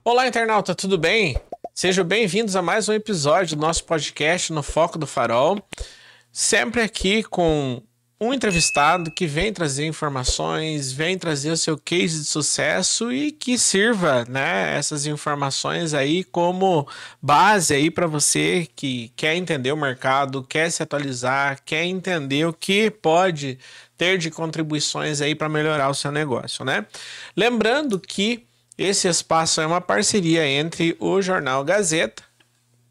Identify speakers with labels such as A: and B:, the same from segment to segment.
A: Olá, internauta, tudo bem? Sejam bem-vindos a mais um episódio do nosso podcast no Foco do Farol. Sempre aqui com um entrevistado que vem trazer informações, vem trazer o seu case de sucesso e que sirva, né, essas informações aí como base aí para você que quer entender o mercado, quer se atualizar, quer entender o que pode ter de contribuições aí para melhorar o seu negócio, né? Lembrando que esse espaço é uma parceria entre o Jornal Gazeta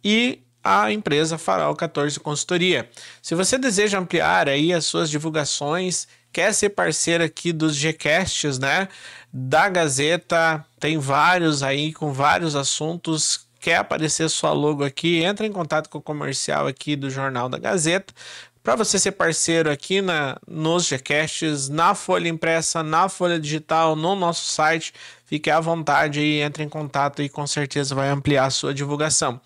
A: e a empresa Farol 14 Consultoria. Se você deseja ampliar aí as suas divulgações, quer ser parceiro aqui dos Gcasts, né, da Gazeta, tem vários aí com vários assuntos, quer aparecer sua logo aqui, entra em contato com o comercial aqui do Jornal da Gazeta, para você ser parceiro aqui nos Gcasts, na folha impressa, na folha digital, no nosso site, fique à vontade e entre em contato e com certeza vai ampliar a sua divulgação.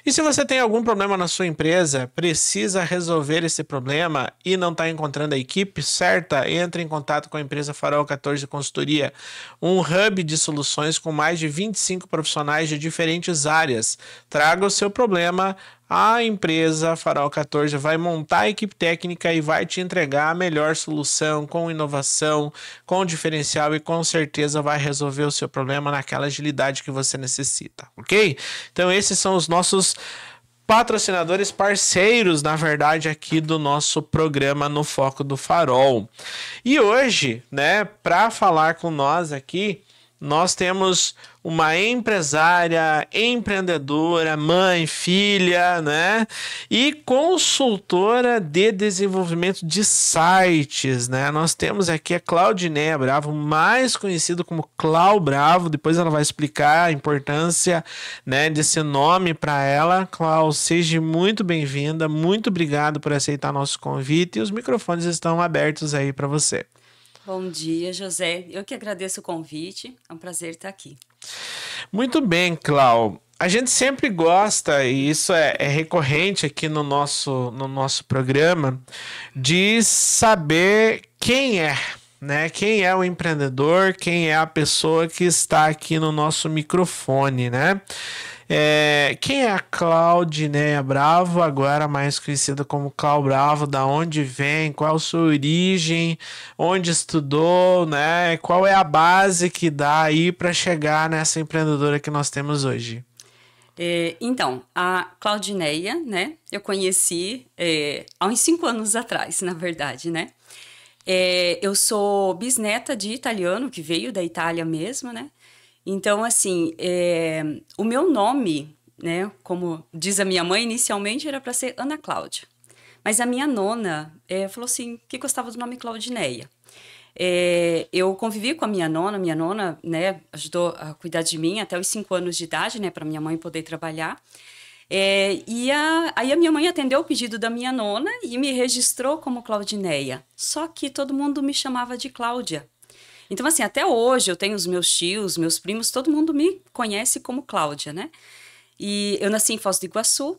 A: E se você tem algum problema na sua empresa, precisa resolver esse problema e não está encontrando a equipe certa, entre em contato com a empresa Farol 14 Consultoria, um hub de soluções com mais de 25 profissionais de diferentes áreas. Traga o seu problema, a empresa Farol 14 vai montar a equipe técnica e vai te entregar a melhor solução com inovação, com diferencial e com certeza vai resolver o seu problema naquela agilidade que você necessita, ok? Então esses são os nossos patrocinadores, parceiros, na verdade, aqui do nosso programa No Foco do Farol. E hoje, né, para falar com nós aqui, nós temos uma empresária, empreendedora, mãe, filha, né? E consultora de desenvolvimento de sites, né? Nós temos aqui a Claudineia Bravo, mais conhecido como Clau Bravo. Depois ela vai explicar a importância, né, desse nome para ela. Clau, seja muito bem-vinda. Muito obrigado por aceitar nosso convite e os microfones estão abertos aí para você.
B: Bom dia, José. Eu que agradeço o convite. É um prazer estar aqui.
A: Muito bem, Clau. A gente sempre gosta, e isso é recorrente aqui no nosso programa, de saber quem é, né? Quem é o empreendedor, quem é a pessoa que está aqui no nosso microfone, né? Quem é a Claudineia Bravo, agora mais conhecida como Clau Bravo, da onde vem, qual a sua origem, onde estudou, né? Qual é a base que dá aí para chegar nessa empreendedora que nós temos hoje?
B: Então, a Claudineia, né? Eu conheci há uns 5 anos atrás, na verdade, né? Eu sou bisneta de italiano, que veio da Itália mesmo, né? Então, assim, o meu nome, né, como diz a minha mãe, inicialmente era para ser Ana Cláudia. Mas a minha nona falou assim, que gostava do nome Claudineia. Eu convivi com a minha nona, né, ajudou a cuidar de mim até os 5 anos de idade, né, para minha mãe poder trabalhar. Aí a minha mãe atendeu o pedido da minha nona e me registrou como Claudineia. Só que todo mundo me chamava de Cláudia. Então, assim, até hoje eu tenho os meus tios, meus primos, todo mundo me conhece como Cláudia, né? E eu nasci em Foz do Iguaçu.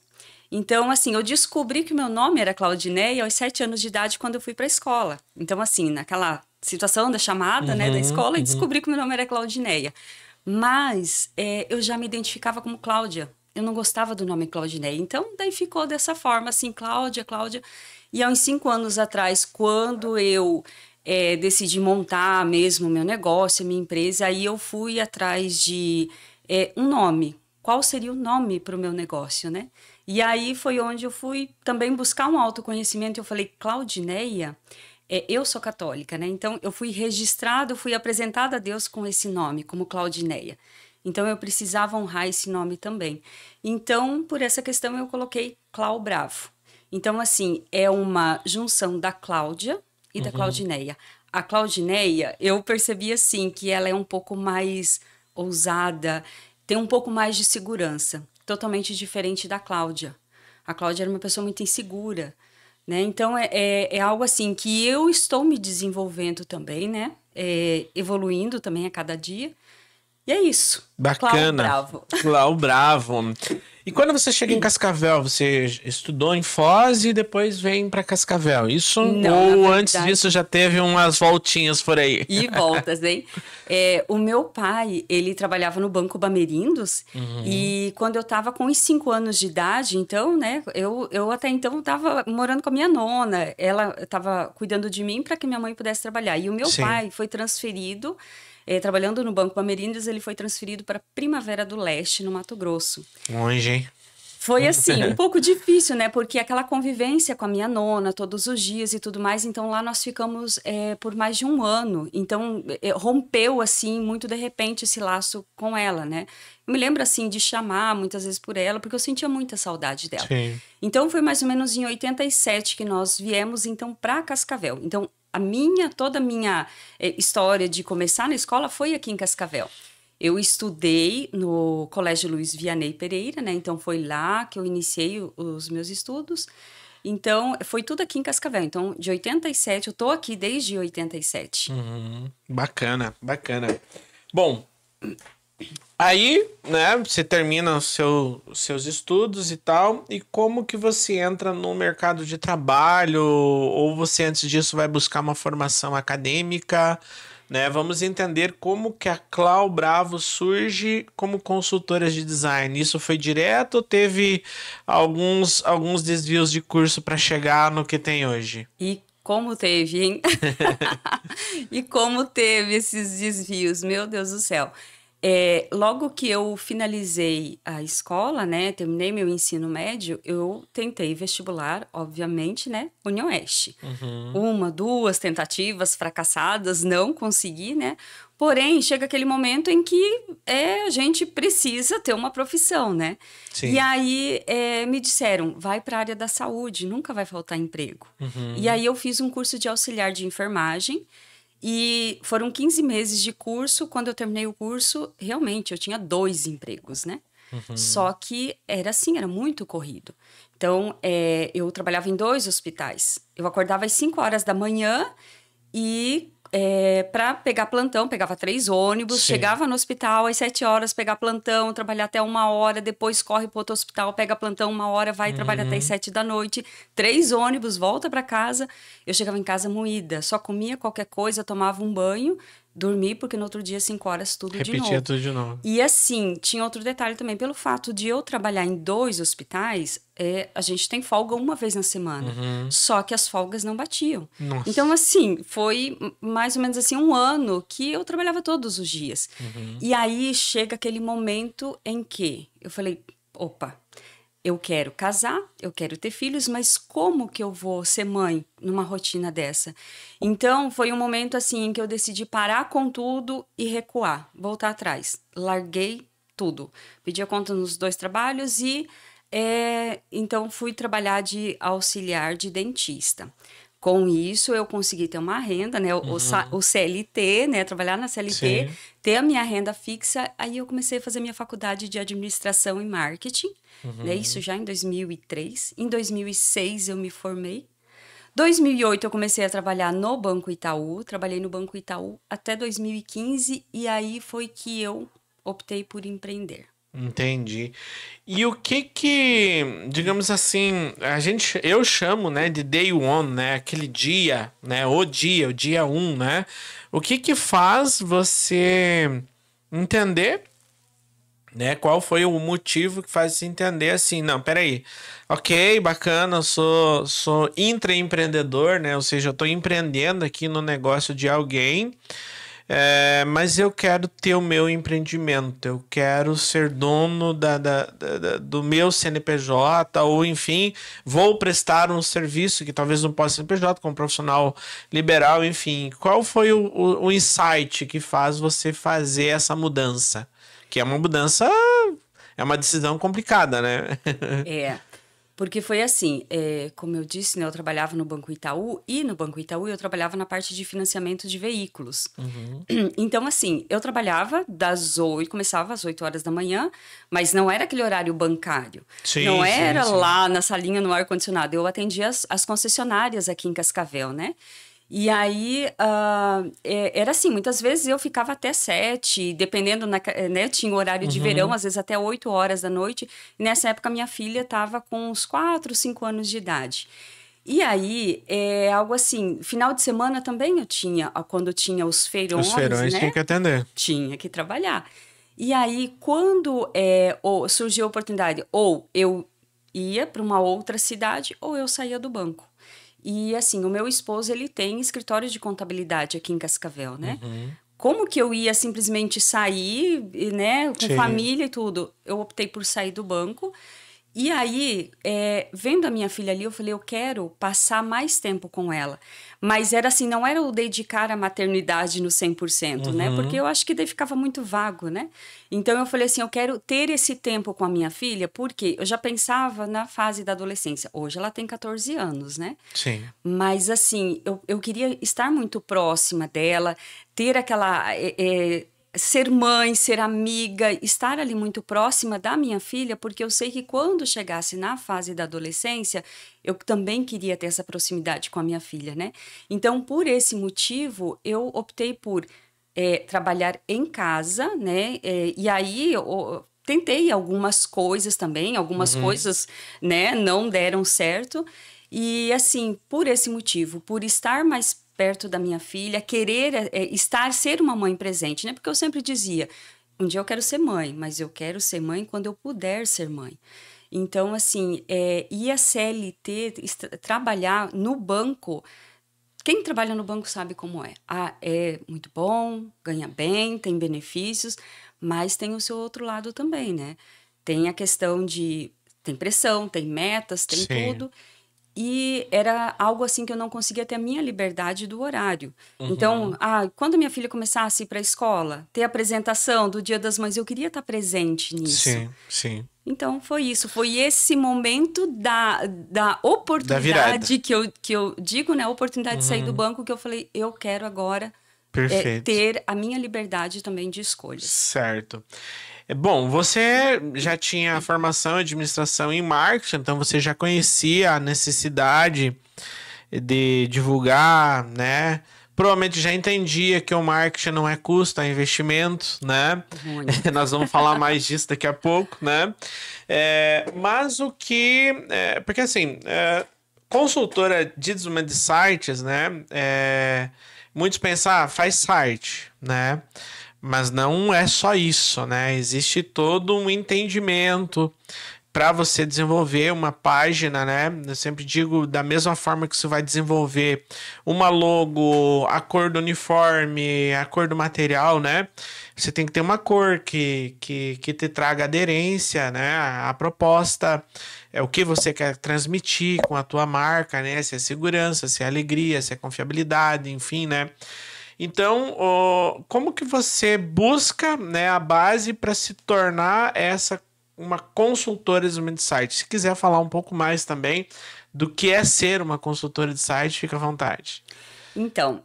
B: Então, assim, eu descobri que o meu nome era Claudineia aos 7 anos de idade quando eu fui para a escola. Então, assim, naquela situação da chamada, né, da escola, eu descobri que o meu nome era Claudineia. Mas eu já me identificava como Cláudia. Eu não gostava do nome Claudineia. Então, daí ficou dessa forma, assim, Cláudia. E há uns 5 anos atrás, quando eu decidi montar mesmo meu negócio, minha empresa, aí eu fui atrás de um nome. Qual seria o nome para o meu negócio, né? E aí foi onde eu fui também buscar um autoconhecimento. Eu falei, Claudineia, eu sou católica, né? Então eu fui registrada, eu fui apresentada a Deus com esse nome, como Claudineia. Então eu precisava honrar esse nome também. Então, por essa questão, eu coloquei Clau Bravo. Então, assim, é uma junção da Cláudia e da Claudineia. A Claudineia, eu percebi assim que ela é um pouco mais ousada, tem um pouco mais de segurança, totalmente diferente da Cláudia. A Cláudia era uma pessoa muito insegura, né? Então é algo assim que eu estou me desenvolvendo também, né? Evoluindo também a cada dia. E é isso.
A: Bacana.
B: Clau Bravo.
A: Clau Bravo. E quando você chega em Cascavel, você estudou em Foz e depois vem para Cascavel, isso?
B: Não,
A: Ou
B: na
A: antes
B: verdade...
A: disso já teve umas voltinhas por aí?
B: E voltas, hein? O meu pai, ele trabalhava no Banco Bamerindos e quando eu tava com uns 5 anos de idade, então, né, eu até então tava morando com a minha nona, ela tava cuidando de mim para que minha mãe pudesse trabalhar. E o meu
A: Sim.
B: pai foi transferido, trabalhando no Banco Bamerindos, ele foi transferido para Primavera do Leste, no Mato Grosso.
A: Longe, hein?
B: Foi assim, um pouco difícil, né? Porque aquela convivência com a minha nona todos os dias e tudo mais, então lá nós ficamos por mais de 1 ano. Então rompeu, assim, muito de repente esse laço com ela, né? Eu me lembro, assim, de chamar muitas vezes por ela, porque eu sentia muita saudade dela.
A: Sim.
B: Então foi mais ou menos em 87 que nós viemos, então, para Cascavel. Então toda a minha história de começar na escola foi aqui em Cascavel. Eu estudei no Colégio Luiz Vianney Pereira, né? Então, foi lá que eu iniciei os meus estudos. Então, foi tudo aqui em Cascavel. Então, de 87, eu tô aqui desde 87.
A: Bacana, bacana. Bom, aí, né, você termina os seus estudos e tal, e como que você entra no mercado de trabalho? Ou você, antes disso, vai buscar uma formação acadêmica? Né? Vamos entender como que a Clau Bravo surge como consultora de design. Isso foi direto ou teve alguns desvios de curso para chegar no que tem hoje?
B: E como teve, hein? E como teve esses desvios, meu Deus do céu. Logo que eu finalizei a escola, né, terminei meu ensino médio, eu tentei vestibular, obviamente, né, União Oeste. 1, 2 tentativas fracassadas, não consegui, né? Porém, chega aquele momento em que a gente precisa ter uma profissão, né?
A: Sim.
B: E aí me disseram, vai para a área da saúde, nunca vai faltar emprego. E aí eu fiz um curso de auxiliar de enfermagem, e foram 15 meses de curso. Quando eu terminei o curso, realmente, eu tinha 2 empregos, né? Só que era assim, era muito corrido. Então, eu trabalhava em 2 hospitais. Eu acordava às 5 horas da manhã e para pegar plantão, pegava 3 ônibus,
A: Sim.
B: chegava no hospital às 7 horas, pegar plantão, trabalhar até 1 hora, depois corre para outro hospital, pega plantão 1 hora, vai trabalhar até as 7 da noite, 3 ônibus, volta para casa. Eu chegava em casa moída, só comia qualquer coisa, tomava um banho, dormi, porque no outro dia, 5 horas, tudo de novo.
A: Repetia tudo de novo.
B: E assim, tinha outro detalhe também, pelo fato de eu trabalhar em 2 hospitais, a gente tem folga 1 vez na semana. Só que as folgas não batiam.
A: Nossa.
B: Então, assim, foi mais ou menos assim 1 ano que eu trabalhava todos os dias. E aí chega aquele momento em que eu falei, opa, eu quero casar, eu quero ter filhos, mas como que eu vou ser mãe numa rotina dessa? Então, foi um momento assim em que eu decidi parar com tudo e recuar, voltar atrás. Larguei tudo. Pedi a conta nos 2 trabalhos e então fui trabalhar de auxiliar de dentista. Com isso, eu consegui ter uma renda, né? O CLT, né? Trabalhar na CLT,
A: Sim.
B: ter a minha renda fixa. Aí eu comecei a fazer minha faculdade de administração e marketing, né? Isso já em 2003. Em 2006 eu me formei. 2008 eu comecei a trabalhar no Banco Itaú. Trabalhei no Banco Itaú até 2015 e aí foi que eu optei por empreender.
A: Entendi. E o que, digamos assim, eu chamo, né, de day one, né, aquele dia, né, o dia 1, né? O que faz você entender, né, qual foi o motivo que faz você entender assim, não, peraí, ok, bacana, eu sou intraempreendedor, né, ou seja, eu tô empreendendo aqui no negócio de alguém. Mas eu quero ter o meu empreendimento, eu quero ser dono do meu CNPJ, ou enfim, vou prestar um serviço que talvez não possa ser CNPJ, como profissional liberal, enfim. Qual foi o insight que faz você fazer essa mudança? Que é uma mudança, é uma decisão complicada, né?
B: Porque foi assim, como eu disse, né, eu trabalhava no Banco Itaú, e no Banco Itaú eu trabalhava na parte de financiamento de veículos. Então, assim, eu trabalhava começava às 8 horas da manhã, mas não era aquele horário bancário.
A: Sim,
B: não
A: sim,
B: era
A: sim.
B: lá na salinha no ar-condicionado. Eu atendia as concessionárias aqui em Cascavel, né? E aí, era assim, muitas vezes eu ficava até 7, dependendo, né, tinha horário de verão, às vezes até 8 horas da noite. E nessa época, minha filha estava com uns 4, 5 anos de idade. E aí, algo assim, final de semana também eu tinha, quando tinha os feirões,
A: Os feirões
B: né?
A: tinha que atender.
B: Tinha que trabalhar. E aí, quando surgiu a oportunidade, ou eu ia para uma outra cidade, ou eu saía do banco. E assim, o meu esposo, ele tem escritório de contabilidade aqui em Cascavel, né? Como que eu ia simplesmente sair, né, com
A: Sim.
B: família e tudo? Eu optei por sair do banco. E aí, vendo a minha filha ali, eu falei, eu quero passar mais tempo com ela. Mas era assim, não era o dedicar a maternidade no 100%, né? Porque eu acho que daí ficava muito vago, né? Então, eu falei assim, eu quero ter esse tempo com a minha filha, porque eu já pensava na fase da adolescência. Hoje ela tem 14 anos, né?
A: Sim.
B: Mas, assim, eu queria estar muito próxima dela, ter aquela... ser mãe, ser amiga, estar ali muito próxima da minha filha, porque eu sei que quando chegasse na fase da adolescência, eu também queria ter essa proximidade com a minha filha, né? Então, por esse motivo, eu optei por trabalhar em casa, né? E aí, eu tentei algumas coisas também, algumas coisas, né, não deram certo. E, assim, por esse motivo, por estar mais perto da minha filha, querer ser uma mãe presente, né? Porque eu sempre dizia, um dia eu quero ser mãe, mas eu quero ser mãe quando eu puder ser mãe. Então, assim, ir a CLT, trabalhar no banco, quem trabalha no banco sabe como é. É muito bom, ganha bem, tem benefícios, mas tem o seu outro lado também, né? Tem a questão tem pressão, tem metas, tem
A: Sim.
B: tudo. E era algo assim que eu não conseguia ter a minha liberdade do horário. Então, quando minha filha começasse a ir para a escola, ter a apresentação do Dia das Mães, eu queria estar presente nisso.
A: Sim, sim.
B: Então, foi isso. Foi esse momento da
A: Da virada.
B: oportunidade que eu digo, né? A oportunidade de sair do banco, que eu falei, eu quero agora
A: Perfeito.
B: ter a minha liberdade também de escolhas.
A: Certo. Bom, você já tinha a formação em administração em marketing, então você já conhecia a necessidade de divulgar, né? Provavelmente já entendia que o marketing não é custo, é investimento, né?
B: Muito.
A: Nós vamos falar mais disso daqui a pouco, né? Mas o que... porque assim, consultora de desenvolvimento de sites, né? Muitos pensam, faz site, né? Mas não é só isso, né? Existe todo um entendimento para você desenvolver uma página, né? Eu sempre digo, da mesma forma que você vai desenvolver uma logo, a cor do uniforme, a cor do material, né? Você tem que ter uma cor que te traga aderência, né? A proposta, o que você quer transmitir com a tua marca, né? Se é segurança, se é alegria, se é confiabilidade, enfim, né? Então, como que você busca, né, a base para se tornar uma consultora de desenvolvimento de site? Se quiser falar um pouco mais também do que é ser uma consultora de site, fica à vontade.
B: Então,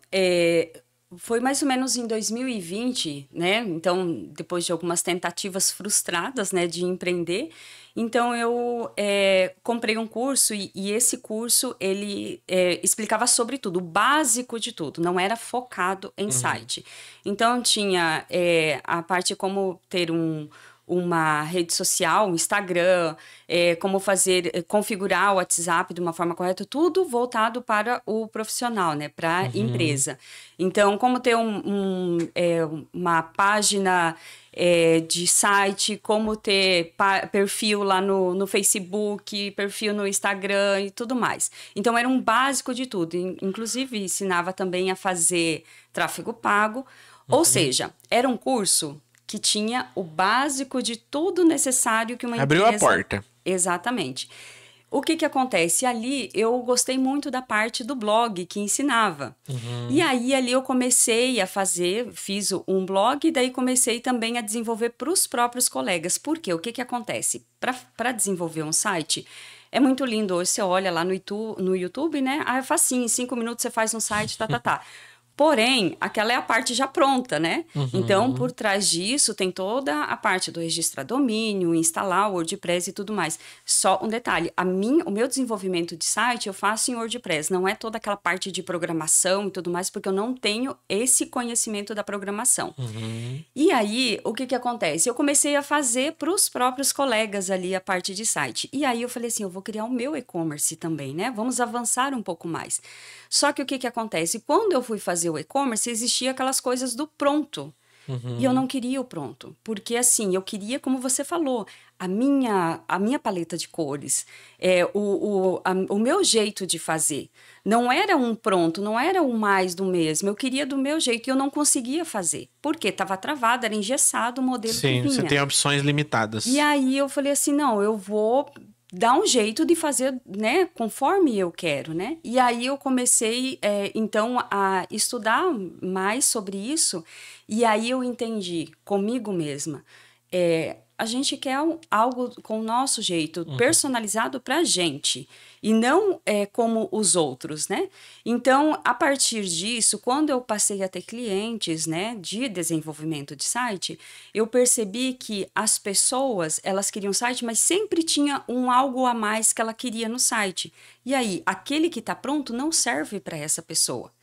B: foi mais ou menos em 2020, né? Então, depois de algumas tentativas frustradas, né, de empreender, então eu comprei um curso e esse curso ele explicava sobre tudo, o básico de tudo, não era focado em site. Então tinha a parte como ter uma rede social, um Instagram, como configurar o WhatsApp de uma forma correta, tudo voltado para o profissional, né, para a empresa. Então, como ter uma página de site, como ter perfil lá no Facebook, perfil no Instagram e tudo mais. Então, era um básico de tudo. Inclusive, ensinava também a fazer tráfego pago. Ou seja, era um curso que tinha o básico de tudo necessário que uma
A: Abriu
B: empresa...
A: a porta.
B: Exatamente. O que acontece? Ali eu gostei muito da parte do blog que ensinava. E aí ali eu comecei a fiz um blog e daí comecei também a desenvolver para os próprios colegas. Por quê? O que acontece? Para desenvolver um site, é muito lindo. Hoje você olha lá no YouTube, né? É facinho, em 5 minutos você faz um site, tá. Porém, aquela é a parte já pronta, né? Então, por trás disso, tem toda a parte do registrar domínio, instalar o WordPress e tudo mais. Só um detalhe, o meu desenvolvimento de site eu faço em WordPress, não é toda aquela parte de programação e tudo mais, porque eu não tenho esse conhecimento da programação. E aí, o que acontece? Eu comecei a fazer para os próprios colegas ali a parte de site. E aí eu falei assim, eu vou criar o meu e-commerce também, né? Vamos avançar um pouco mais. Só que o que acontece? Quando eu fui fazer o e-commerce, existia aquelas coisas do pronto. E eu não queria o pronto. Porque, assim, eu queria, como você falou, a minha paleta de cores, o meu jeito de fazer. Não era um pronto, não era o mais do mesmo. Eu queria do meu jeito e eu não conseguia fazer. Porque estava travado, era engessado o modelo que
A: Sim,
B: vinha.
A: você tem opções limitadas.
B: E aí eu falei assim, não, eu vou dar um jeito de fazer, né, conforme eu quero, né? E aí eu comecei, então, a estudar mais sobre isso, e aí eu entendi comigo mesma, a gente quer algo com o nosso jeito, personalizado para a gente, e não como os outros, né? Então, a partir disso, quando eu passei a ter clientes, né, de desenvolvimento de site, eu percebi que as pessoas, elas queriam site, mas sempre tinha algo a mais que ela queria no site. E aí, aquele que está pronto não serve para essa pessoa.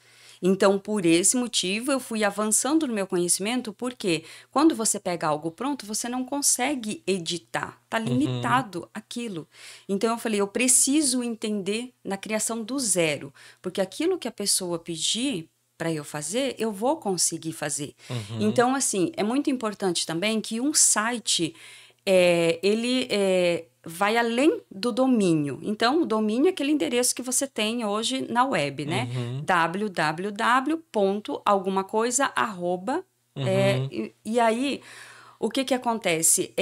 B: Então, por esse motivo, eu fui avançando no meu conhecimento, porque quando você pega algo pronto, você não consegue editar, tá limitado aquilo. Então, eu falei, eu preciso entender na criação do zero, porque aquilo que a pessoa pedir para eu fazer, eu vou conseguir fazer. Então, assim, é muito importante também que um site, ele vai além do domínio. Então, o domínio é aquele endereço que você tem hoje na web, né? www.alguma coisa, e aí, o que acontece?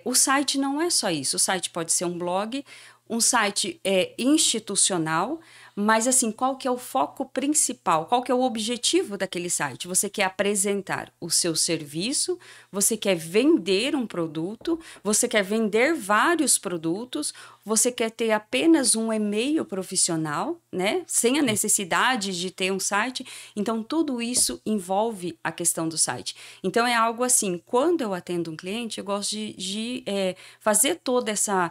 B: O site não é só isso. O site pode ser um blog, um site institucional, mas assim, qual que é o foco principal? Qual que é o objetivo daquele site? Você quer apresentar o seu serviço, você quer vender um produto, você quer vender vários produtos, você quer ter apenas um e-mail profissional, né? Sem a necessidade de ter um site. Então, tudo isso envolve a questão do site. Então, é algo assim, quando eu atendo um cliente, eu gosto de fazer toda essa...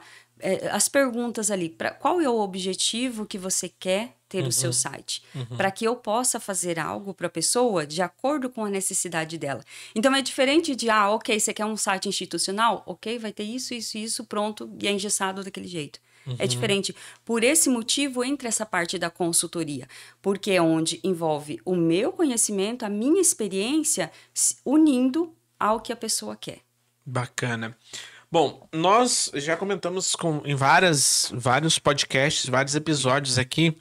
B: as perguntas ali, qual é o objetivo que você quer ter o seu site? Para que eu possa fazer algo para a pessoa de acordo com a necessidade dela. Então, é diferente de, ok, você quer um site institucional? Ok, vai ter isso, pronto, e é engessado daquele jeito. É diferente. Por esse motivo, entra essa parte da consultoria, porque é onde envolve o meu conhecimento, a minha experiência, unindo ao que a pessoa quer.
A: Bacana. Bom, nós já comentamos em vários podcasts, vários episódios aqui,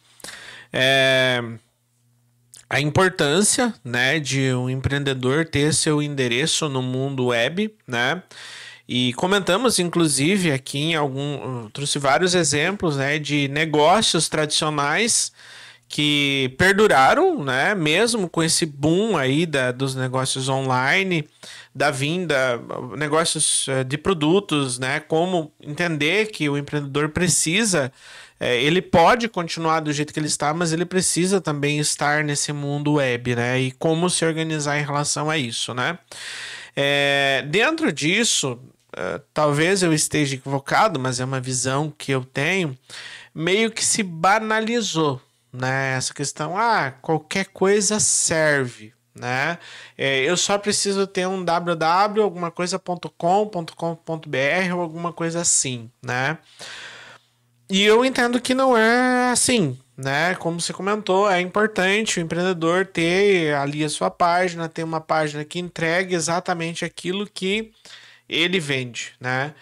A: a importância, né, de um empreendedor ter seu endereço no mundo web, né? E comentamos, inclusive, aqui trouxe vários exemplos, né, de negócios tradicionais que perduraram, né, mesmo com esse boom aí dos negócios online, da vinda, negócios de produtos, né, como entender que o empreendedor precisa, ele pode continuar do jeito que ele está, mas ele precisa também estar nesse mundo web, né, e como se organizar em relação a isso, né. Dentro disso, talvez eu esteja equivocado, mas é uma visão que eu tenho, meio que se banalizou, né, essa questão, qualquer coisa serve, né, eu só preciso ter um www.algumacoisa.com.br ou alguma coisa assim, né, e eu entendo que não é assim, né, como você comentou, é importante o empreendedor ter ali a sua página, ter uma página que entregue exatamente aquilo que ele vende, né?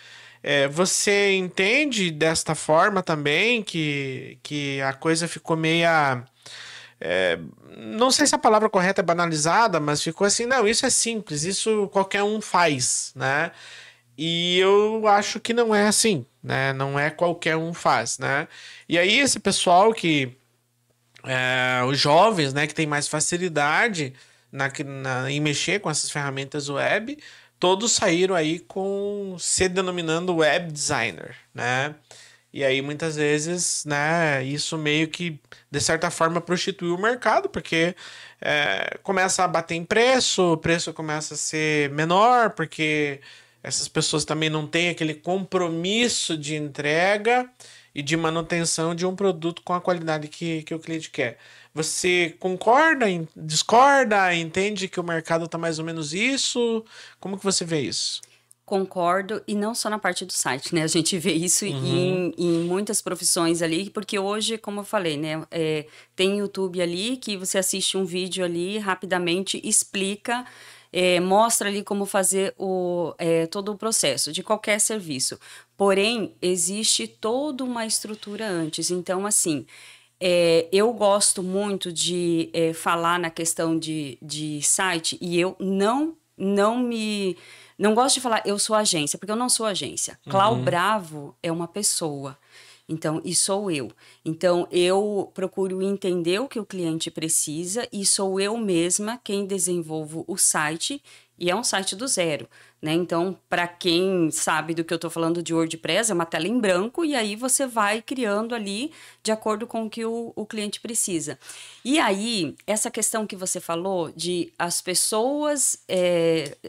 A: Você entende desta forma também que a coisa ficou meia... não sei se a palavra correta é banalizada, mas ficou assim, não, isso é simples, isso qualquer um faz, né? E eu acho que não é assim, né? Não é qualquer um faz, né? E aí esse pessoal os jovens, né, que tem mais facilidade em mexer com essas ferramentas web, todos saíram aí se denominando web designer, né? E aí, muitas vezes, né, isso meio que, de certa forma, prostitui o mercado, porque começa a bater em preço, o preço começa a ser menor, porque essas pessoas também não têm aquele compromisso de entrega e de manutenção de um produto com a qualidade que o cliente quer. Você concorda, discorda, entende que o mercado está mais ou menos isso? Como que você vê isso?
B: Concordo, e não só na parte do site, né? A gente vê isso
A: Uhum,
B: em muitas profissões ali, porque hoje, como eu falei, né? Tem YouTube ali que você assiste um vídeo ali, rapidamente explica, mostra ali como fazer todo o processo de qualquer serviço. Porém, existe toda uma estrutura antes. Então, assim, eu gosto muito de falar na questão de site e eu não gosto de falar eu sou agência, porque eu não sou agência. Clau
A: uhum,
B: Bravo é uma pessoa. Então, e sou eu. Então, eu procuro entender o que o cliente precisa e sou eu mesma quem desenvolvo o site e é um site do zero, né? Então, para quem sabe do que eu estou falando de WordPress, é uma tela em branco e aí você vai criando ali de acordo com o que o cliente precisa. E aí, essa questão que você falou de as pessoas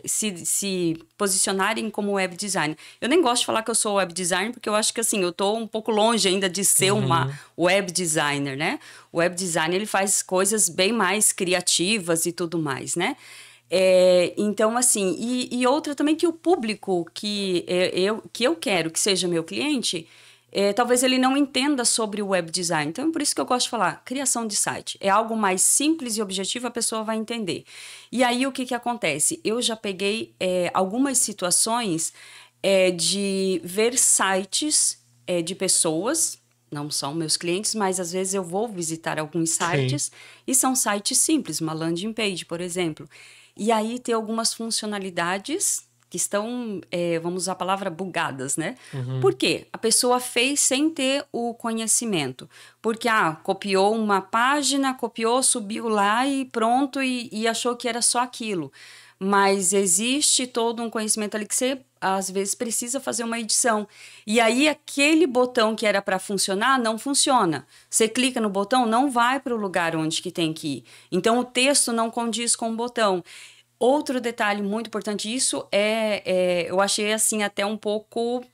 B: se posicionarem como web designer. Eu nem gosto de falar que eu sou web designer, porque eu acho que assim, eu estou um pouco longe ainda de ser uma
A: uhum.
B: web designer, né? O web designer ele faz coisas bem mais criativas e tudo mais, né? Então, assim, e outra também que o público que eu quero que seja meu cliente, talvez ele não entenda sobre o web design. Então, por isso que eu gosto de falar, criação de site. É algo mais simples e objetivo, a pessoa vai entender. E aí, o que que acontece? Eu já peguei algumas situações de ver sites de pessoas, não são meus clientes, mas às vezes eu vou visitar alguns
A: Sim.
B: sites e são sites simples, uma landing page, por exemplo. E aí tem algumas funcionalidades que estão, vamos usar a palavra bugadas, né? Por
A: Uhum.
B: quê? A pessoa fez sem ter o conhecimento. Porque, copiou uma página, copiou, subiu lá e pronto, e achou que era só aquilo. Mas existe todo um conhecimento ali que você, às vezes, precisa fazer uma edição. E aí, aquele botão que era para funcionar, não funciona. Você clica no botão, não vai para o lugar onde que tem que ir. Então, o texto não condiz com o botão. Outro detalhe muito importante, isso eu achei assim até um pouco,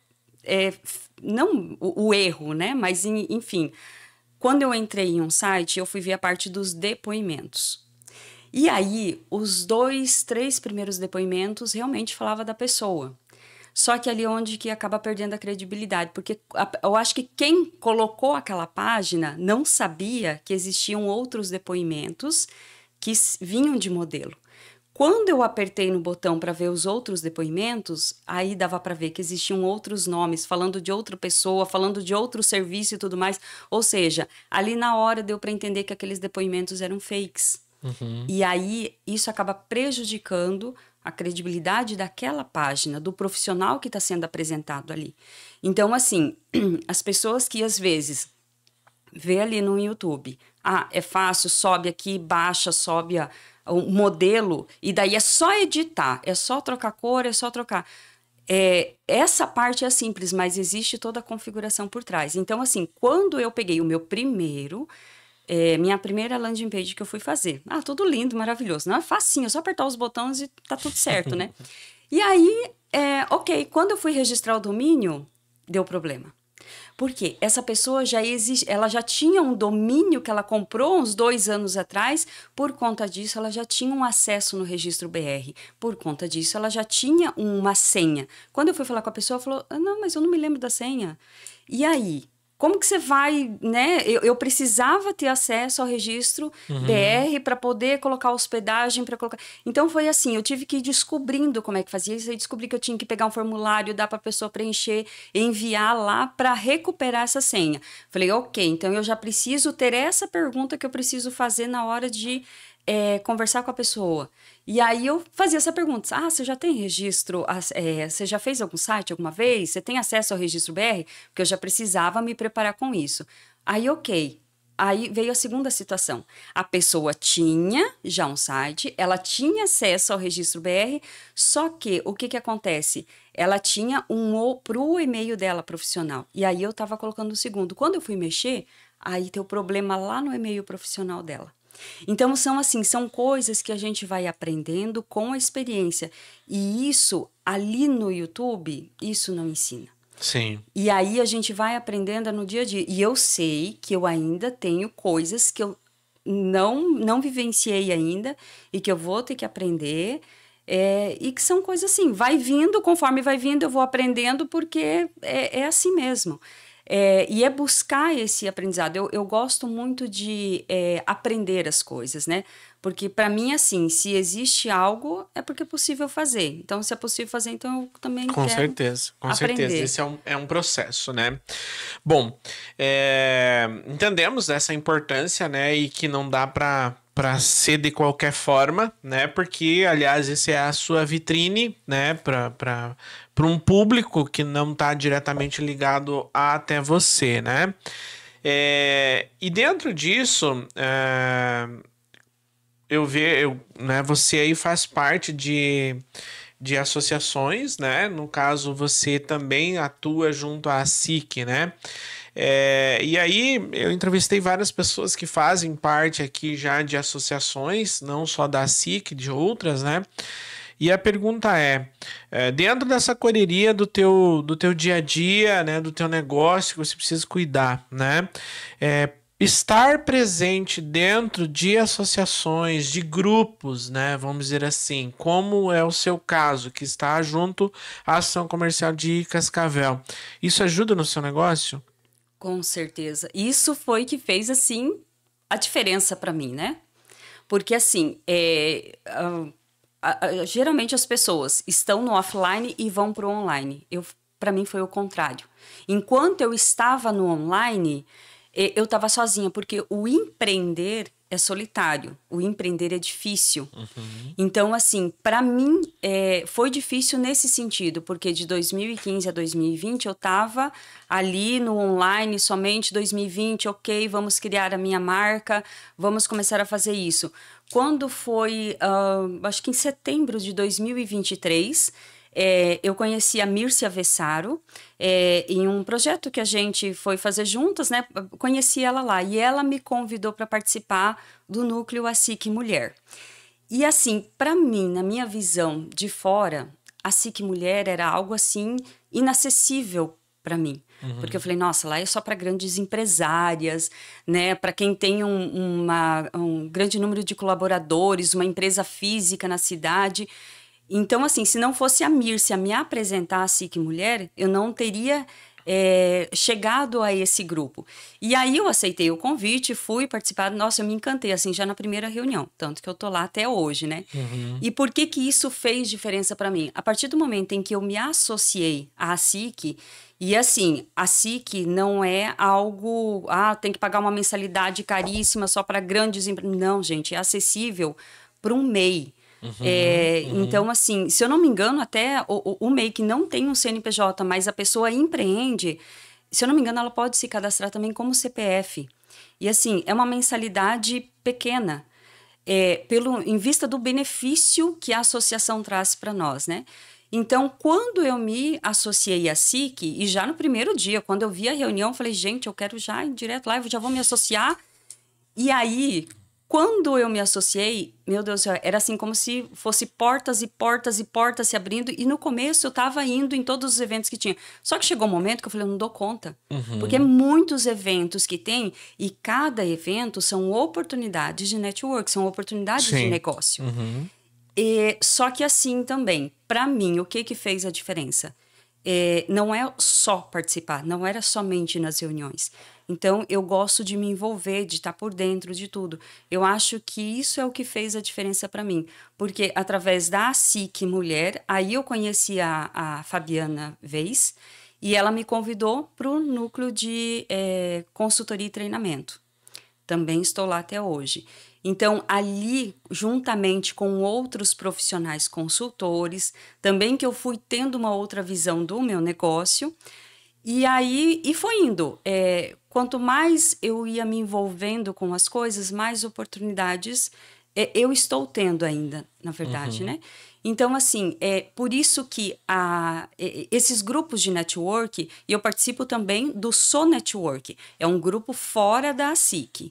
B: não o erro, né? Mas enfim, quando eu entrei em um site, eu fui ver a parte dos depoimentos. E aí, os 2, 3 primeiros depoimentos realmente falava da pessoa. Só que ali é onde que acaba perdendo a credibilidade, porque eu acho que quem colocou aquela página não sabia que existiam outros depoimentos que vinham de modelo. Quando eu apertei no botão para ver os outros depoimentos, aí dava para ver que existiam outros nomes, falando de outra pessoa, falando de outro serviço e tudo mais. Ou seja, ali na hora deu para entender que aqueles depoimentos eram fakes.
A: Uhum.
B: E aí isso acaba prejudicando a credibilidade daquela página, do profissional que está sendo apresentado ali. Então, assim, as pessoas que às vezes vê ali no YouTube, é fácil, sobe aqui, baixa, sobe o modelo, e daí é só editar, é só trocar cor, é só trocar. Essa parte é simples, mas existe toda a configuração por trás. Então, assim, quando eu peguei o meu minha primeira landing page que eu fui fazer. Tudo lindo, maravilhoso. Não é facinho, é só apertar os botões e tá tudo certo, né? E aí, ok, quando eu fui registrar o domínio, deu problema. Por quê? Essa pessoa já existe, ela já tinha um domínio que ela comprou uns 2 anos atrás, por conta disso ela já tinha um acesso no registro BR, por conta disso ela já tinha uma senha. Quando eu fui falar com a pessoa, ela falou, não, mas eu não me lembro da senha. E aí? Como que você vai, né? Eu precisava ter acesso ao registro
A: Uhum.
B: BR para poder colocar hospedagem, para colocar. Então foi assim, eu tive que ir descobrindo como é que fazia isso, aí descobri que eu tinha que pegar um formulário, dar para a pessoa preencher, enviar lá para recuperar essa senha. Falei, ok, então eu já preciso ter essa pergunta que eu preciso fazer na hora de conversar com a pessoa. E aí eu fazia essa pergunta: você já tem registro? Você já fez algum site alguma vez? Você tem acesso ao registro BR? Porque eu já precisava me preparar com isso. Aí, ok. aí veio a segunda situação. A pessoa tinha já um site, ela tinha acesso ao registro BR, só que o que acontece? Ela tinha pro e-mail dela profissional. E aí eu estava colocando o segundo. Quando eu fui mexer, aí tem o problema lá no e-mail profissional dela. Então, são coisas que a gente vai aprendendo com a experiência. E isso, ali no YouTube, isso não ensina.
A: Sim.
B: E aí a gente vai aprendendo no dia a dia. E eu sei que eu ainda tenho coisas que eu não vivenciei ainda e que eu vou ter que aprender. E que são coisas assim, vai vindo, conforme vai vindo, eu vou aprendendo, porque é assim mesmo. E é buscar esse aprendizado. Eu gosto muito de aprender as coisas, né? Porque para mim, assim, se existe algo, é porque é possível fazer. Então, se é possível fazer, então eu também
A: Com
B: quero
A: certeza, com
B: aprender.
A: certeza. Esse é um processo, né? Bom, entendemos essa importância, né? E que não dá para ser de qualquer forma, né? Porque, aliás, esse é a sua vitrine, né? Para um público que não está diretamente ligado até você, né? E dentro disso, né? Você aí faz parte de associações, né? No caso, você também atua junto à SIC, né? E aí eu entrevistei várias pessoas que fazem parte aqui já de associações, não só da SIC, de outras, né? E a pergunta dentro dessa correria do teu dia a dia, né? Do teu negócio que você precisa cuidar, né? Estar presente dentro de associações, de grupos, né? Vamos dizer assim, como é o seu caso, que está junto à Ação Comercial de Cascavel. Isso ajuda no seu negócio?
B: Com certeza. Isso foi que fez, assim, a diferença para mim, né? Porque, assim, geralmente as pessoas estão no offline e vão para o online. Para mim foi o contrário. Enquanto eu estava no online, eu estava sozinha, porque o empreender é solitário, o empreender é difícil.
A: Uhum.
B: Então, assim, para mim foi difícil nesse sentido, porque de 2015 a 2020 eu estava ali no online somente. 2020, ok, vamos criar a minha marca, vamos começar a fazer isso. Quando foi, acho que em setembro de 2023, eu conheci a Mírcia Vessaro em um projeto que a gente foi fazer juntas, né? Conheci ela lá e ela me convidou para participar do núcleo ASIC Mulher. E assim, para mim, na minha visão de fora, a SIC Mulher era algo assim inacessível para mim. Uhum. Porque eu falei, nossa, lá é só para grandes empresárias, né? Para quem tem um grande número de colaboradores, uma empresa física na cidade. Então, assim, se não fosse a Mírcia me apresentar a SIC Mulher, eu não teria chegado a esse grupo. E aí eu aceitei o convite, fui participar. Nossa, eu me encantei, assim, já na primeira reunião. Tanto que eu tô lá até hoje, né?
A: Uhum.
B: E por que isso fez diferença para mim? A partir do momento em que eu me associei à SIC, e assim, a SIC não é algo... tem que pagar uma mensalidade caríssima só para grandes empresas. Não, gente, é acessível para um MEI. Então, assim, se eu não me engano, até o MEI que não tem um CNPJ, mas a pessoa empreende, se eu não me engano, ela pode se cadastrar também como CPF. E, assim, é uma mensalidade pequena, em vista do benefício que a associação traz para nós, né? Então, quando eu me associei à SIC, e já no primeiro dia, quando eu vi a reunião, eu falei, gente, eu quero já ir direto lá, eu já vou me associar. E aí... Quando eu me associei, meu Deus do céu, era assim como se fosse portas e portas e portas se abrindo. E no começo eu estava indo em todos os eventos que tinha. Só que chegou um momento que eu falei, eu não dou conta.
A: Uhum.
B: Porque é muitos eventos que tem e cada evento são oportunidades de network, são oportunidades de negócio.
A: Uhum.
B: Só que assim também, para mim, o que fez a diferença? Não é só participar, não era somente nas reuniões. Então, eu gosto de me envolver, de estar por dentro de tudo. Eu acho que isso é o que fez a diferença para mim. Porque, através da SIC Mulher, aí eu conheci a Fabiana Vez e ela me convidou para o núcleo de consultoria e treinamento. Também estou lá até hoje. Então, ali, juntamente com outros profissionais consultores, também que eu fui tendo uma outra visão do meu negócio. E aí, e foi indo. Quanto mais eu ia me envolvendo com as coisas, mais oportunidades eu estou tendo ainda, na verdade, né? Então, assim, por isso que esses grupos de network, e eu participo também do So Network, é um grupo fora da SIC.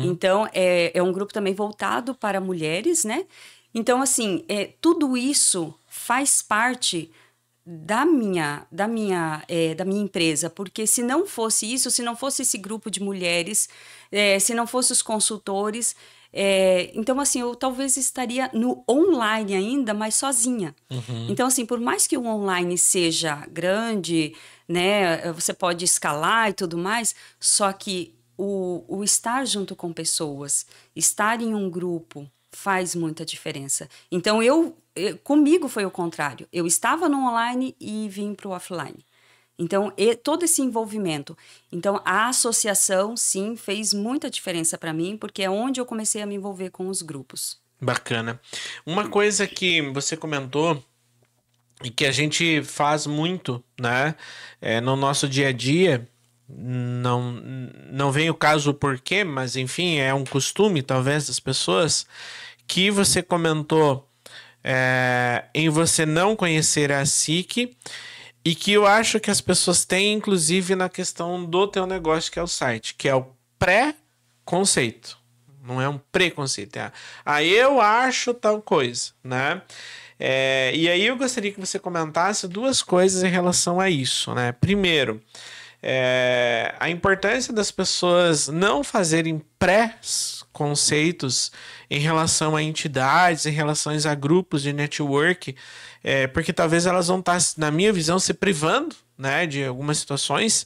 B: Então, é um grupo também voltado para mulheres, né? Então, assim, tudo isso faz parte da minha empresa, porque se não fosse isso, se não fosse esse grupo de mulheres, se não fosse os consultores, então assim, eu talvez estaria no online ainda, mas sozinha. Então assim, por mais que o online seja grande, né, você pode escalar e tudo mais, só que o estar junto com pessoas, estar em um grupo, faz muita diferença. Então, comigo foi o contrário. Eu estava no online e vim para o offline. Então, todo esse envolvimento. Então, a associação, sim, fez muita diferença para mim, porque é onde eu comecei a me envolver com os grupos.
A: Bacana. Uma coisa que você comentou e que a gente faz muito, né, no nosso dia a dia, não vem o caso o porquê, mas enfim, é um costume talvez das pessoas, que você comentou em você não conhecer a SIC, e que eu acho que as pessoas têm, inclusive, na questão do teu negócio, que é o site, que é o pré-conceito. Não é um preconceito, eu acho tal coisa, né? E aí eu gostaria que você comentasse duas coisas em relação a isso, né? Primeiro, a importância das pessoas não fazerem pré-conceitos em relação a entidades, em relação a grupos de network, porque talvez elas vão estar, na minha visão, se privando, né, de algumas situações.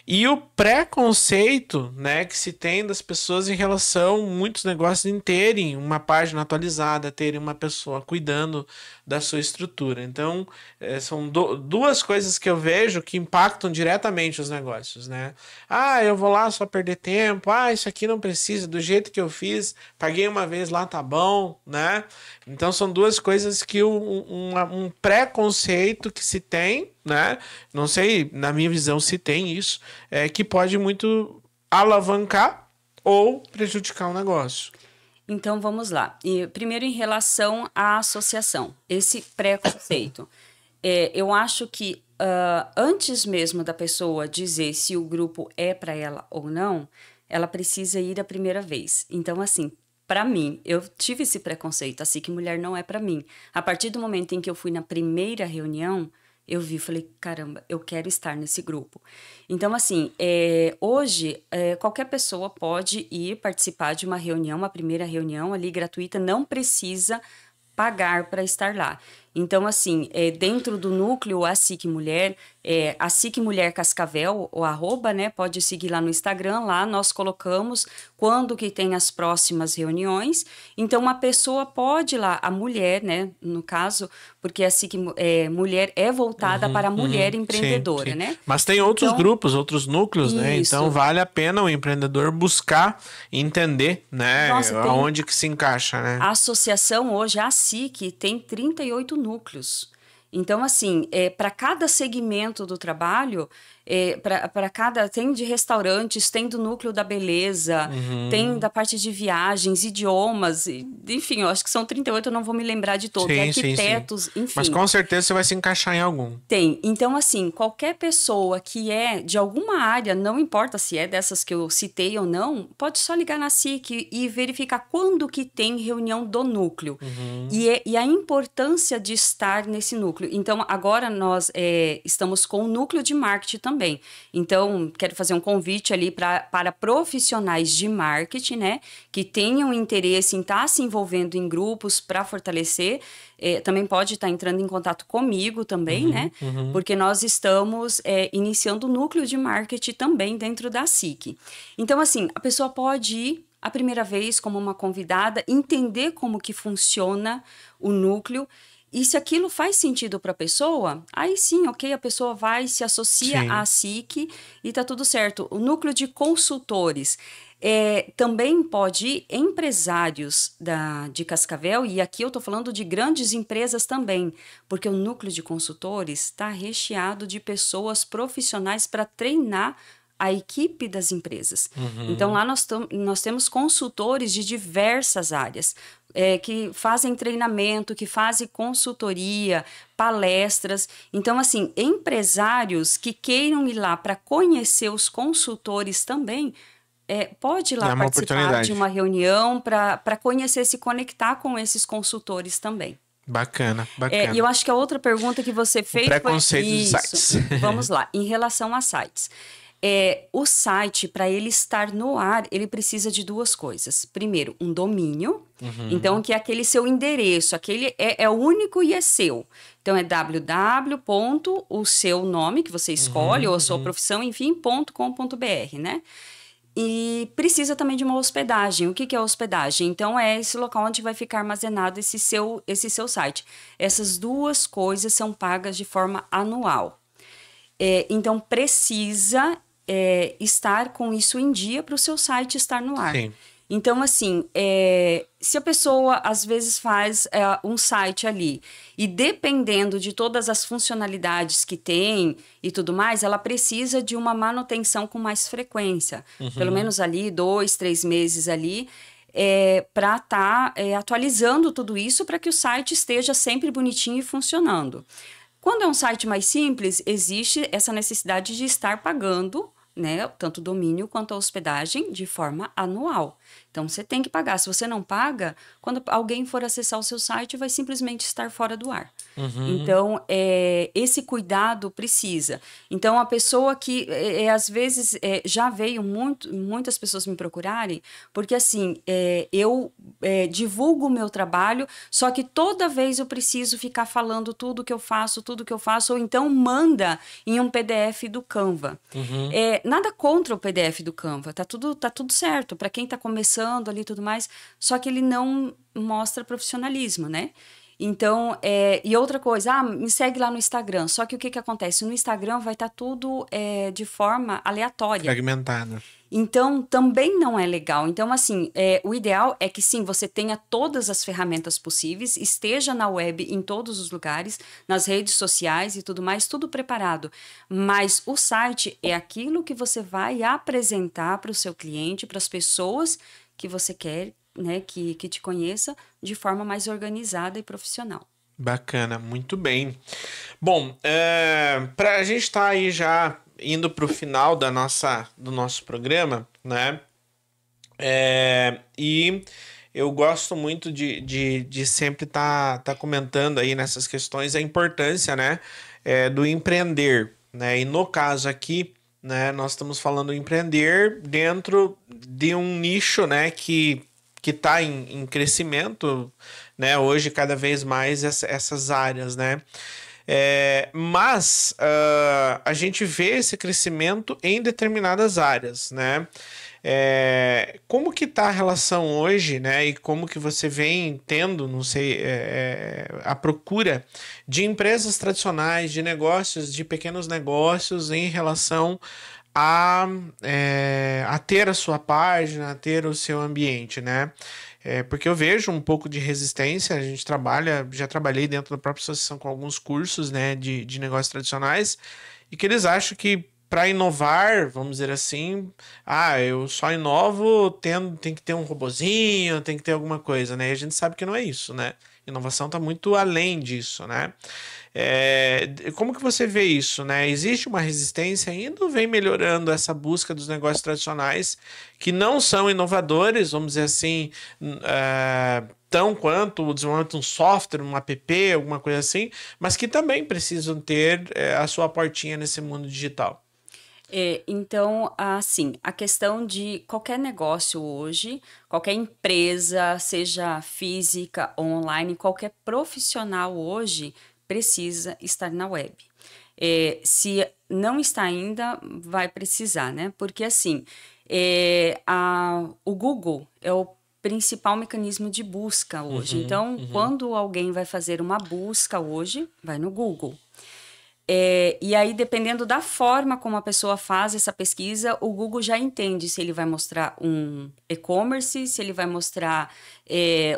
A: E o preconceito, né, que se tem das pessoas em relação a muitos negócios em terem uma página atualizada, terem uma pessoa cuidando da sua estrutura. Então, são duas coisas que eu vejo que impactam diretamente os negócios, né? Eu vou lá só perder tempo. Isso aqui não precisa, do jeito que eu fiz, paguei uma vez lá, tá bom, né? Então, são duas coisas que um preconceito que se tem, né? Não sei, na minha visão, se tem isso, que pode muito alavancar ou prejudicar o negócio.
B: Então, vamos lá. Primeiro, em relação à associação, esse preconceito. Eu acho que antes mesmo da pessoa dizer se o grupo é para ela ou não, ela precisa ir a primeira vez. Então, assim, para mim, eu tive esse preconceito, assim, que mulher não é para mim. A partir do momento em que eu fui na primeira reunião, eu vi, falei, caramba, eu quero estar nesse grupo. Então, assim, hoje, qualquer pessoa pode ir participar de uma reunião, uma primeira reunião ali gratuita, não precisa pagar para estar lá. Então, assim, dentro do núcleo A SIC Mulher, a SIC Mulher Cascavel, o @, né? Pode seguir lá no Instagram, lá nós colocamos quando que tem as próximas reuniões. Então, uma pessoa pode ir lá, a mulher, né? No caso, porque a SIC Mulher é voltada para a mulher empreendedora,
A: sim.
B: né?
A: Mas tem outros grupos, outros núcleos, né? Então, vale a pena o empreendedor buscar e entender, né? Aonde que se encaixa, né?
B: A associação hoje, a SIC, tem 38 núcleos. Então, assim, para cada segmento do trabalho, para cada... Tem de restaurantes, tem do núcleo da beleza, tem da parte de viagens, idiomas, enfim, eu acho que são 38, eu não vou me lembrar de todos. Arquitetos, enfim.
A: Mas com certeza você vai se encaixar em algum.
B: Tem. Então, assim, qualquer pessoa que é de alguma área, não importa se é dessas que eu citei ou não, pode só ligar na SIC e verificar quando que tem reunião do núcleo. E a importância de estar nesse núcleo. Então, agora nós estamos com o núcleo de marketing também. Então, quero fazer um convite ali para profissionais de marketing, né? Que tenham interesse em estar se envolvendo em grupos para fortalecer. Também pode estar entrando em contato comigo também, né? Porque nós estamos iniciando o núcleo de marketing também dentro da SIC. Então, assim, a pessoa pode ir a primeira vez como uma convidada, entender como que funciona o núcleo E se aquilo faz sentido para a pessoa, aí sim, ok, a pessoa vai, se associa
A: Sim.
B: à SIC e tá tudo certo. O núcleo de consultores também pode ir empresários de Cascavel, e aqui eu estou falando de grandes empresas também, porque o núcleo de consultores está recheado de pessoas profissionais para treinar a equipe das empresas. Então, lá nós temos consultores de diversas áreas, que fazem treinamento, que fazem consultoria, palestras. Então, assim, empresários que queiram ir lá para conhecer os consultores também, pode ir
A: É
B: lá
A: uma
B: participar de
A: oportunidade.
B: uma reunião para conhecer, se conectar com esses consultores também.
A: Bacana,
B: E eu
A: bacana.
B: acho que a outra pergunta que você
A: O
B: fez foi
A: preconceito de
B: isso.
A: sites.
B: Vamos lá, em relação a sites. O site, para ele estar no ar, ele precisa de duas coisas. Primeiro, um domínio, então, que é aquele seu endereço, aquele é único e é seu. Então, é www. O seu nome, que você escolhe, ou a sua profissão, enfim, .com.br, né? E precisa também de uma hospedagem. O que é hospedagem? Então, é esse local onde vai ficar armazenado esse seu site. Essas duas coisas são pagas de forma anual. Então, precisa estar com isso em dia para o seu site estar no ar.
A: Sim.
B: Então, assim, se a pessoa às vezes faz um site ali e dependendo de todas as funcionalidades que tem e tudo mais, ela precisa de uma manutenção com mais frequência. Pelo menos ali 2, 3 meses ali, para estar atualizando tudo isso para que o site esteja sempre bonitinho e funcionando. Quando é um site mais simples, existe essa necessidade de estar pagando, né, tanto o domínio quanto a hospedagem de forma anual. Então, você tem que pagar. Se você não paga, quando alguém for acessar o seu site, vai simplesmente estar fora do ar. Então, esse cuidado precisa. Então, a pessoa que, às vezes, já veio muitas pessoas me procurarem, porque, assim, eu divulgo o meu trabalho, só que toda vez eu preciso ficar falando tudo que eu faço, ou então manda em um PDF do Canva. Nada contra o PDF do Canva, tá tudo certo, para quem está começando ali e tudo mais, só que ele não mostra profissionalismo, né? Então, e outra coisa, me segue lá no Instagram. Só que o que acontece? No Instagram vai estar tudo de forma aleatória.
A: Fragmentada.
B: Então, também não é legal. Então, assim, o ideal é que sim, você tenha todas as ferramentas possíveis, esteja na web em todos os lugares, nas redes sociais e tudo mais, tudo preparado. Mas o site é aquilo que você vai apresentar para o seu cliente, para as pessoas que você quer, né, que te conheça de forma mais organizada e profissional.
A: Bacana, muito bem. Bom, para a gente estar aí já indo para o final do nosso programa, né? E eu gosto muito de sempre tá comentando aí nessas questões a importância, né, do empreender, né? E no caso aqui, né, nós estamos falando empreender dentro de um nicho, né, que está em crescimento, né? Hoje cada vez mais essas áreas, né? Mas a gente vê esse crescimento em determinadas áreas, né? Como que está a relação hoje, né? E como que você vem tendo, não sei, a procura de empresas tradicionais, de negócios, de pequenos negócios em relação a ter a sua página, a ter o seu ambiente, né? Porque eu vejo um pouco de resistência, a gente já trabalhei dentro da própria associação com alguns cursos, né, de negócios tradicionais, e que eles acham que para inovar, vamos dizer assim, eu só inovo tem que ter um robozinho, tem que ter alguma coisa, né? E a gente sabe que não é isso, né? Inovação está muito além disso, né? Como que você vê isso, né? Existe uma resistência ainda ou vem melhorando essa busca dos negócios tradicionais que não são inovadores, vamos dizer assim, tão quanto o desenvolvimento de um software, um app, alguma coisa assim, mas que também precisam ter a sua portinha nesse mundo digital?
B: Então, assim, a questão de qualquer negócio hoje, qualquer empresa, seja física ou online, qualquer profissional hoje precisa estar na web. Se não está ainda, vai precisar, né? Porque, assim, o Google é o principal mecanismo de busca hoje. Então, quando alguém vai fazer uma busca hoje, vai no Google. E aí, dependendo da forma como a pessoa faz essa pesquisa, o Google já entende se ele vai mostrar um e-commerce, se ele vai mostrar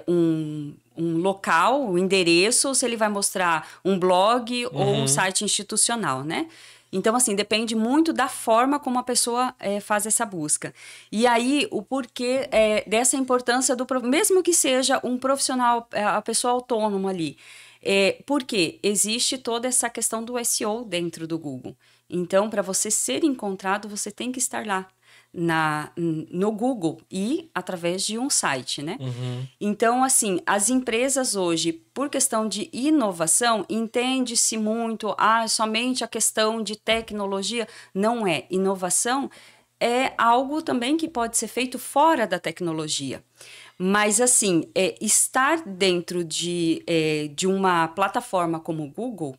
B: um local, um endereço, ou se ele vai mostrar um blog ou um site institucional, né? Então, assim, depende muito da forma como a pessoa faz essa busca. E aí, o porquê dessa importância mesmo que seja um profissional, a pessoa autônoma ali. Porque existe toda essa questão do SEO dentro do Google. Então, para você ser encontrado, você tem que estar lá no Google e através de um site, né? Então, assim, as empresas hoje, por questão de inovação, entende-se muito, somente a questão de tecnologia. Não é. Inovação é algo também que pode ser feito fora da tecnologia. Mas, assim, estar dentro de uma plataforma como o Google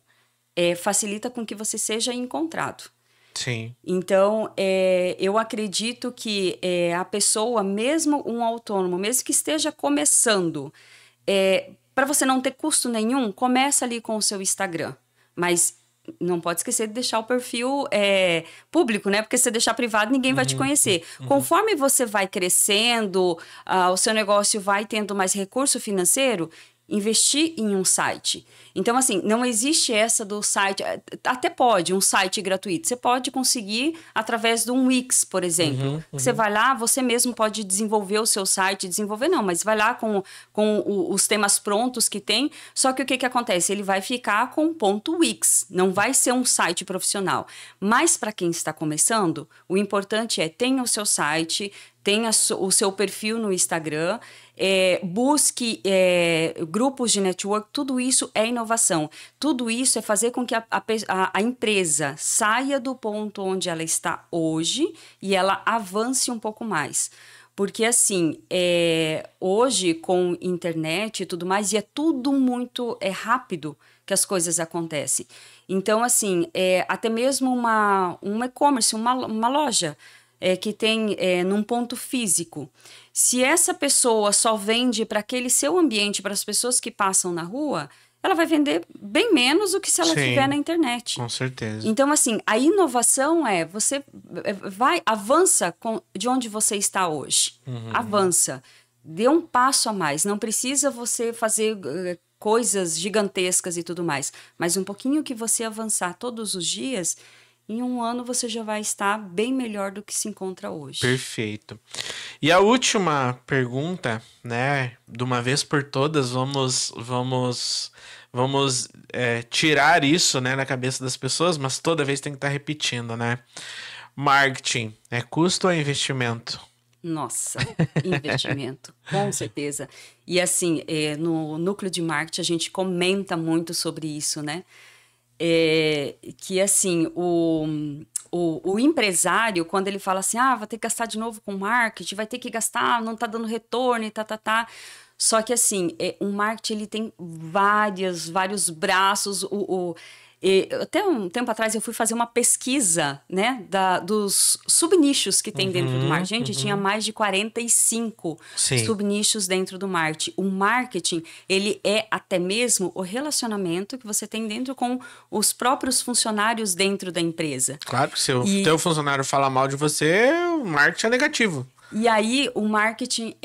B: facilita com que você seja encontrado.
A: Sim.
B: Então, eu acredito que a pessoa, mesmo um autônomo, mesmo que esteja começando, para você não ter custo nenhum, começa ali com o seu Instagram. Mas não pode esquecer de deixar o perfil público, né? Porque se você deixar privado, ninguém vai te conhecer. Conforme você vai crescendo, o seu negócio vai tendo mais recurso financeiro, investir em um site. Então, assim, não existe essa do site... Até pode, um site gratuito. Você pode conseguir através de um Wix, por exemplo. Você vai lá, você mesmo pode desenvolver o seu site. Desenvolver não, mas vai lá com os temas prontos que tem. Só que o que acontece? Ele vai ficar com ponto .wix. Não vai ser um site profissional. Mas para quem está começando, o importante tenha o seu site, tenha o seu perfil no Instagram, busque grupos de network, tudo isso é inovação. Tudo isso é fazer com que a empresa saia do ponto onde ela está hoje e ela avance um pouco mais. Porque, assim, hoje com internet e tudo mais, e é tudo muito rápido que as coisas acontecem. Então, assim, até mesmo um e-commerce, uma loja que tem num ponto físico. Se essa pessoa só vende para aquele seu ambiente, para as pessoas que passam na rua, ela vai vender bem menos do que se ela estiver na internet.
A: Com certeza.
B: Então, assim, a inovação você avança de onde você está hoje. Avança. Dê um passo a mais. Não precisa você fazer coisas gigantescas e tudo mais. Mas um pouquinho que você avançar todos os dias, em um ano você já vai estar bem melhor do que se encontra hoje.
A: Perfeito. E a última pergunta, né? De uma vez por todas, vamos tirar isso, né, na cabeça das pessoas, mas toda vez tem que estar repetindo, né? Marketing, é custo ou investimento?
B: Nossa, investimento, com certeza. E assim, no núcleo de marketing a gente comenta muito sobre isso, né? Que assim, o empresário, quando ele fala assim, vai ter que gastar de novo com marketing, vai ter que gastar, não tá dando retorno e tá. Só que assim, o marketing ele tem vários braços. Até um tempo atrás eu fui fazer uma pesquisa, né, dos subnichos que tem dentro do marketing. Gente, tinha mais de 45 subnichos dentro do marketing. O marketing, ele é até mesmo o relacionamento que você tem dentro com os próprios funcionários dentro da empresa.
A: Claro que se o teu funcionário falar mal de você, o marketing é negativo.
B: E aí, o marketing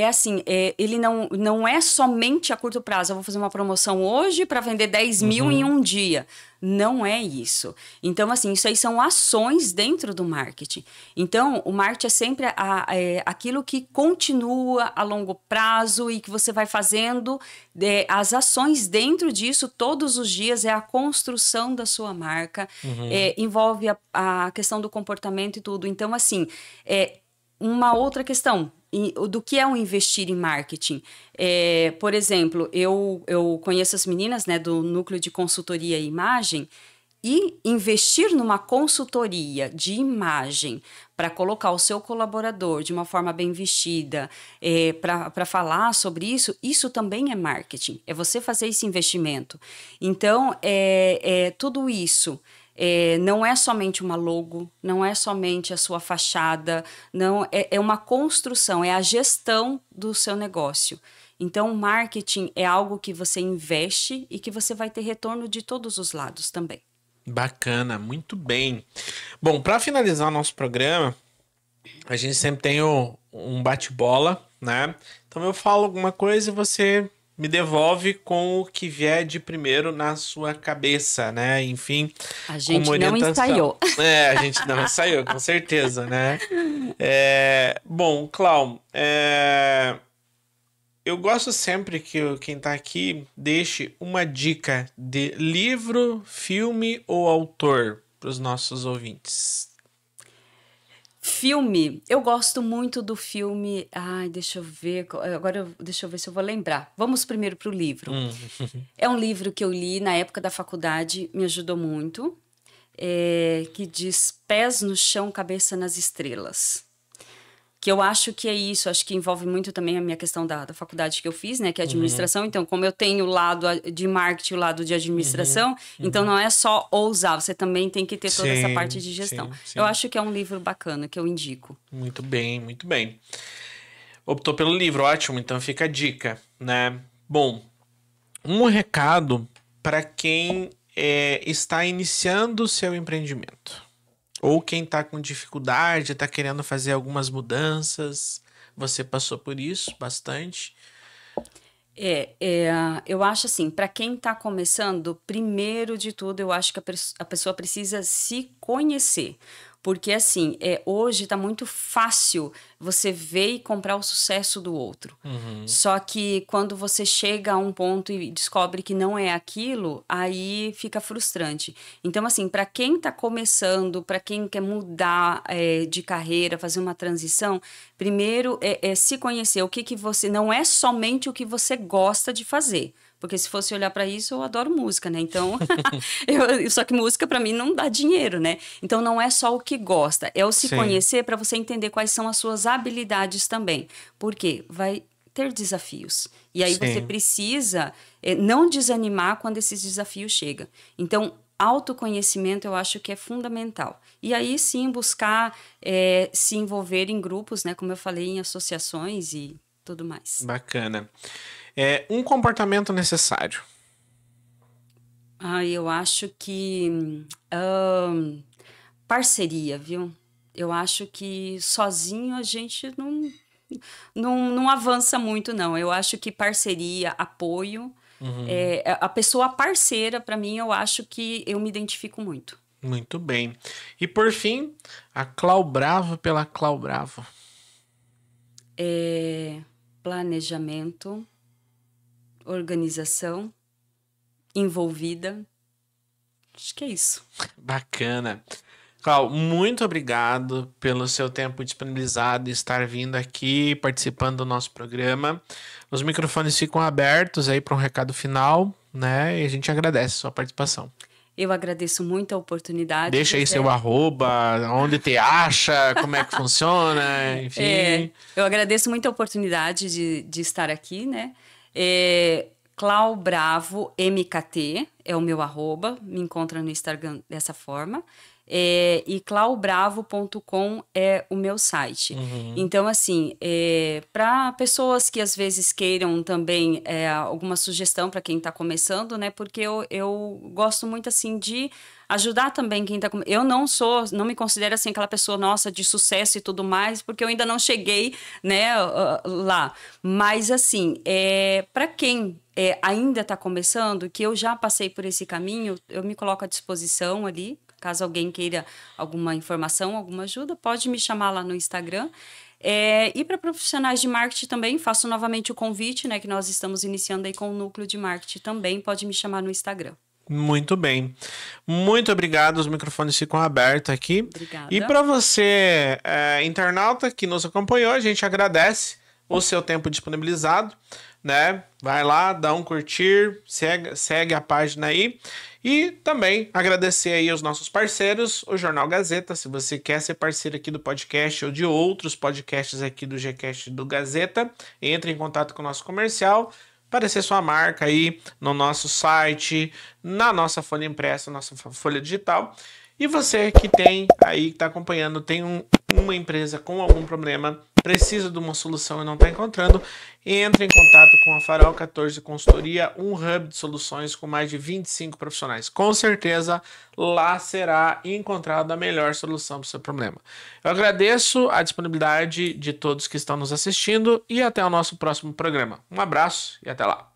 B: assim, ele não é somente a curto prazo. Eu vou fazer uma promoção hoje para vender 10 mil em um dia. Não é isso. Então, assim, isso aí são ações dentro do marketing. Então, o marketing é sempre aquilo que continua a longo prazo e que você vai fazendo as ações dentro disso todos os dias. É a construção da sua marca. Envolve a questão do comportamento e tudo. Então, assim, uma outra questão do que é um investir em marketing. Por exemplo, eu conheço as meninas, né, do núcleo de consultoria e imagem, e investir numa consultoria de imagem para colocar o seu colaborador de uma forma bem vestida, para falar sobre isso também é marketing. É você fazer esse investimento. Então, tudo isso Não é somente uma logo, não é somente a sua fachada, não é uma construção, é a gestão do seu negócio. Então, o marketing é algo que você investe e que você vai ter retorno de todos os lados também.
A: Bacana, muito bem. Bom, para finalizar o nosso programa, a gente sempre tem um bate-bola, né? Então eu falo alguma coisa e você me devolve com o que vier de primeiro na sua cabeça, né? Enfim,
B: a gente
A: como orientação.
B: Não ensaiou.
A: A gente não ensaiou, com certeza, né? Bom, Clau, eu gosto sempre que quem tá aqui deixe uma dica de livro, filme ou autor para os nossos ouvintes.
B: Filme, eu gosto muito do filme. Ai, deixa eu ver. Agora, deixa eu ver se eu vou lembrar. Vamos primeiro para o livro. É um livro que eu li na época da faculdade, me ajudou muito. Que diz Pés no Chão, Cabeça nas Estrelas. Que eu acho que é isso, acho que envolve muito também a minha questão da faculdade que eu fiz, né, que é administração. Então, como eu tenho o lado de marketing, o lado de administração, então não é só ousar, você também tem que ter toda essa parte de gestão. Eu acho que é um livro bacana, que eu indico.
A: Muito bem, muito bem. Optou pelo livro, ótimo, então fica a dica, né? Bom, um recado para quem está iniciando o seu empreendimento. Ou quem está com dificuldade, está querendo fazer algumas mudanças. Você passou por isso bastante?
B: Eu acho assim, para quem está começando, primeiro de tudo, eu acho que a pessoa precisa se conhecer. Porque, assim, hoje está muito fácil você ver e comprar o sucesso do outro. Só que quando você chega a um ponto e descobre que não é aquilo, aí fica frustrante. Então, assim, para quem está começando, para quem quer mudar de carreira, fazer uma transição, primeiro é se conhecer. O que você... Não é somente o que você gosta de fazer. Porque se fosse olhar para isso, eu adoro música, né? Então, só que música para mim não dá dinheiro, né? Então, não é só o que gosta, é o se conhecer para você entender quais são as suas habilidades também. Porque vai ter desafios. E aí você precisa não desanimar quando esses desafios chegam. Então, autoconhecimento eu acho que é fundamental. E aí sim buscar se envolver em grupos, né? Como eu falei, em associações e tudo mais.
A: Bacana. Um comportamento necessário.
B: Eu acho que parceria, viu? Eu acho que sozinho a gente não avança muito, não. Eu acho que parceria, apoio, a pessoa parceira, para mim, eu acho que eu me identifico muito.
A: Muito bem. E por fim, a Clau Bravo pela Clau Bravo.
B: Planejamento, organização, envolvida. Acho que é isso.
A: Bacana. Clau, muito obrigado pelo seu tempo disponibilizado e estar vindo aqui, participando do nosso programa. Os microfones ficam abertos aí para um recado final, né? E a gente agradece a sua participação.
B: Eu agradeço muito a oportunidade.
A: Deixa aí seu arroba, onde te acha, como é que funciona, enfim.
B: Eu agradeço muito a oportunidade de estar aqui, né? Clau Bravo MKT é o meu arroba, me encontra no Instagram dessa forma. E claubravo.com é o meu site. Então, assim, para pessoas que às vezes queiram também alguma sugestão para quem está começando, né? Porque eu gosto muito, assim, de ajudar também quem está começando. Eu não me considero, assim, aquela pessoa, nossa, de sucesso e tudo mais, porque eu ainda não cheguei, né, lá. Mas, assim, para quem ainda está começando, que eu já passei por esse caminho, eu me coloco à disposição ali. Caso alguém queira alguma informação, alguma ajuda, pode me chamar lá no Instagram. E para profissionais de marketing também, faço novamente o convite, né? Que nós estamos iniciando aí com o núcleo de marketing também. Pode me chamar no Instagram.
A: Muito bem. Muito obrigado. Os microfones ficam abertos aqui.
B: Obrigada.
A: E para você, internauta que nos acompanhou, a gente agradece o seu tempo disponibilizado, né? Vai lá, dá um curtir, segue a página aí. E também agradecer aí aos nossos parceiros, o Jornal Gazeta. Se você quer ser parceiro aqui do podcast ou de outros podcasts aqui do Gcast do Gazeta, entre em contato com o nosso comercial. aparecer sua marca aí no nosso site, na nossa folha impressa, nossa folha digital. E você que tem aí, que está acompanhando, tem uma empresa com algum problema, precisa de uma solução e não está encontrando, entre em contato com a Farol 14 Consultoria, um hub de soluções com mais de 25 profissionais. Com certeza, lá será encontrada a melhor solução para o seu problema. Eu agradeço a disponibilidade de todos que estão nos assistindo e até o nosso próximo programa. Um abraço e até lá.